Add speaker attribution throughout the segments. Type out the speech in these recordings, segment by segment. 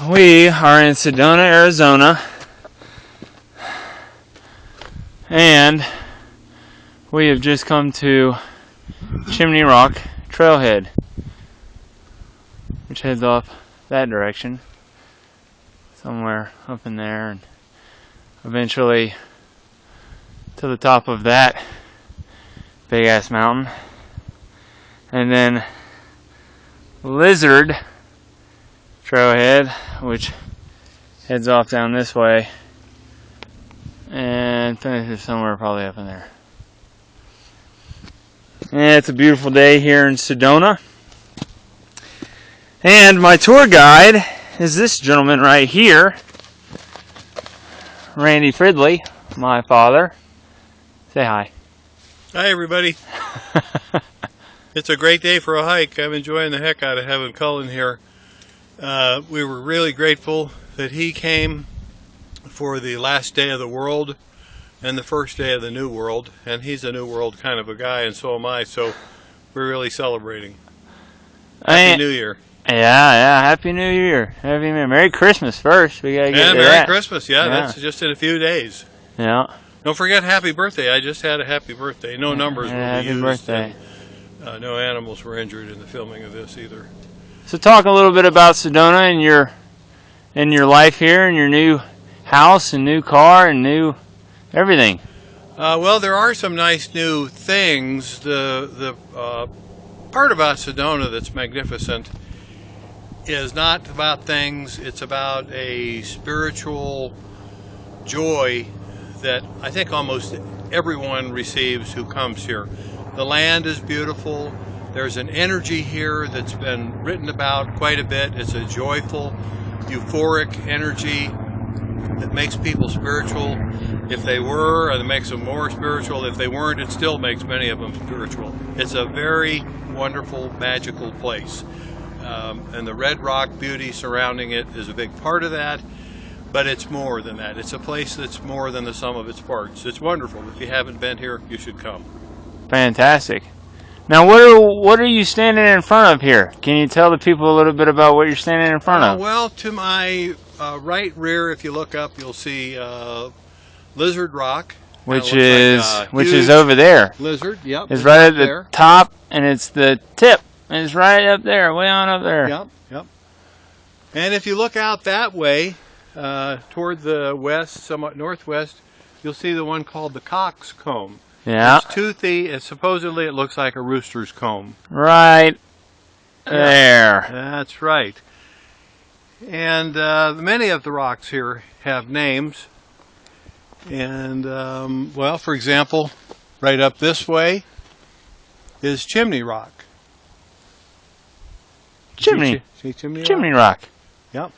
Speaker 1: We are in Sedona, Arizona, and we have just come to Chimney Rock Trailhead, which heads off that direction, somewhere up in there, and eventually to the top of that big ass mountain, and then Lizard Trailhead, which heads off down this way and finishes somewhere probably up in there. And it's a beautiful day here in Sedona, and my tour guide is this gentleman right here, Randy Fridley, my father. Say hi.
Speaker 2: Hi everybody. It's a great day for a hike. I'm enjoying the heck out of having Cullen here. We were really grateful that he came for the last day of the world and the first day of the new world, and he's a new world kind of a guy, and so am I, so we're really celebrating. Happy New Year.
Speaker 1: Yeah, Happy New Year. Merry Christmas first. We gotta get to
Speaker 2: Merry
Speaker 1: that.
Speaker 2: Christmas, yeah, that's just in a few days.
Speaker 1: Yeah.
Speaker 2: Don't forget happy birthday. I just had a happy birthday. No numbers will be
Speaker 1: happy
Speaker 2: used.
Speaker 1: Birthday.
Speaker 2: And, no animals were injured in the filming of this either.
Speaker 1: So talk a little bit about Sedona and your life here, and your new house and new car and new everything.
Speaker 2: Well, there are some nice new things. The part about Sedona that's magnificent is not about things. It's about a spiritual joy that I think almost everyone receives who comes here. The land is beautiful. There's an energy here that's been written about quite a bit. It's a joyful, euphoric energy that makes people spiritual if they were, and it makes them more spiritual. If they weren't, it still makes many of them spiritual. It's a very wonderful, magical place. And the red rock beauty surrounding it is a big part of that, but it's more than that. It's a place that's more than the sum of its parts. It's wonderful. If you haven't been here, you should come.
Speaker 1: Fantastic. Now, what are you standing in front of here? Can you tell the people a little bit about what you're standing in front of?
Speaker 2: Well, to my right rear, if you look up, you'll see Lizard Rock,
Speaker 1: which is over there.
Speaker 2: Lizard, yep.
Speaker 1: It's right at the top, and it's the tip. And it's right up there, way on up there.
Speaker 2: Yep. And if you look out that way, toward the west, somewhat northwest, you'll see the one called the Cock's Comb.
Speaker 1: Yeah.
Speaker 2: It's toothy, and supposedly it looks like a rooster's comb.
Speaker 1: Right there.
Speaker 2: That's right. And many of the rocks here have names. And, well, for example, right up this way is Chimney Rock.
Speaker 1: Chimney Rock.
Speaker 2: Yep.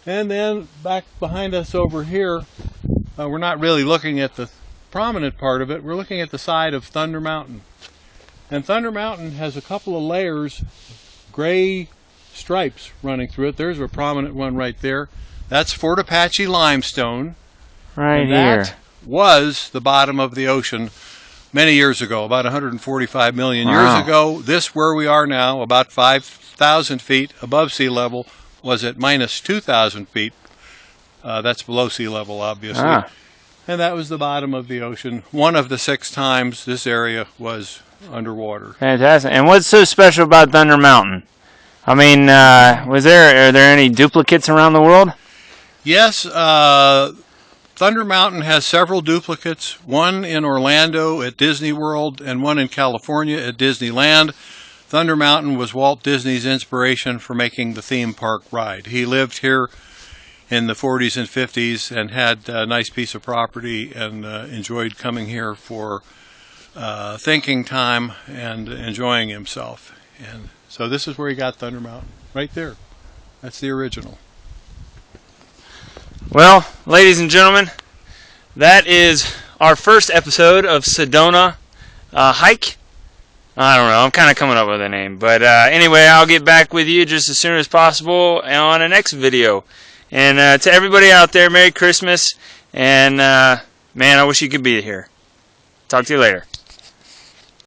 Speaker 2: And then back behind us over here, we're not really looking at the prominent part of it. We're looking at the side of Thunder Mountain. And Thunder Mountain has a couple of layers, gray stripes running through it. There's a prominent one right there. That's Fort Apache limestone.
Speaker 1: Right here.
Speaker 2: That was the bottom of the ocean many years ago, about 145 million years ago. This, where we are now, about 5,000 feet above sea level, was at minus 2,000 feet. That's below sea level, obviously. And that was the bottom of the ocean. One of the 6 times this area was underwater.
Speaker 1: Fantastic. And what's so special about Thunder Mountain? I mean, are there any duplicates around the world?
Speaker 2: Yes, Thunder Mountain has several duplicates, one in Orlando at Disney World and one in California at Disneyland. Thunder Mountain was Walt Disney's inspiration for making the theme park ride. He lived here in the 40s and 50s and had a nice piece of property and enjoyed coming here for thinking time and enjoying himself. And so this is where he got Thunder Mountain, right there. That's the original.
Speaker 1: Well, ladies and gentlemen, that is our first episode of Sedona Hike. I don't know, I'm kind of coming up with a name. But anyway, I'll get back with you just as soon as possible on the next video. And to everybody out there, Merry Christmas. And man, I wish you could be here. Talk to you later.